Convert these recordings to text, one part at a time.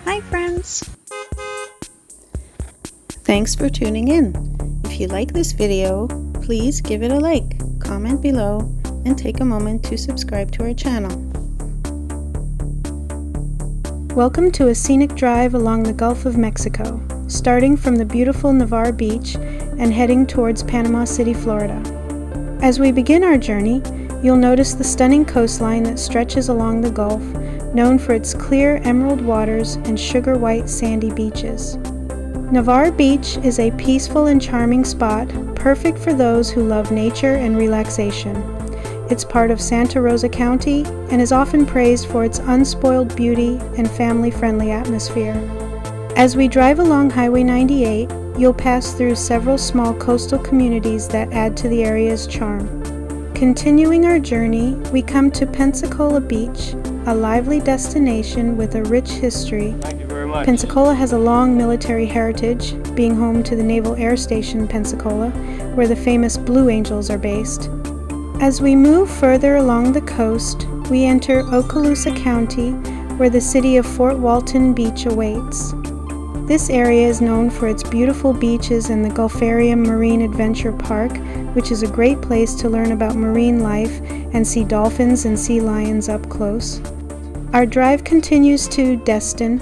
Hi friends! Thanks for tuning in. If you like this video, please give it a like, comment below, and take a moment to subscribe to our channel. Welcome to a scenic drive along the Gulf of Mexico, starting from the beautiful Navarre Beach and heading towards Panama City, Florida. As we begin our journey, you'll notice the stunning coastline that stretches along the Gulf, known for its clear emerald waters and sugar-white sandy beaches. Navarre Beach is a peaceful and charming spot, perfect for those who love nature and relaxation. It's part of Santa Rosa County and is often praised for its unspoiled beauty and family-friendly atmosphere. As we drive along Highway 98, you'll pass through several small coastal communities that add to the area's charm. Continuing our journey, we come to Pensacola Beach, a lively destination with a rich history. Thank you very much. Pensacola has a long military heritage, being home to the Naval Air Station Pensacola, where the famous Blue Angels are based. As we move further along the coast, we enter Okaloosa County, where the city of Fort Walton Beach awaits. This area is known for its beautiful beaches and the Gulfarium Marine Adventure Park, which is a great place to learn about marine life and see dolphins and sea lions up close. Our drive continues to Destin,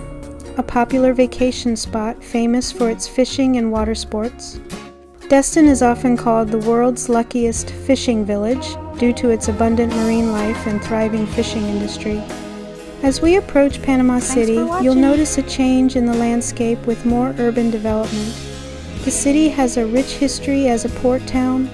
a popular vacation spot famous for its fishing and water sports. Destin is often called the world's luckiest fishing village due to its abundant marine life and thriving fishing industry. As we approach Panama City, you'll notice a change in the landscape with more urban development. The city has a rich history as a port town,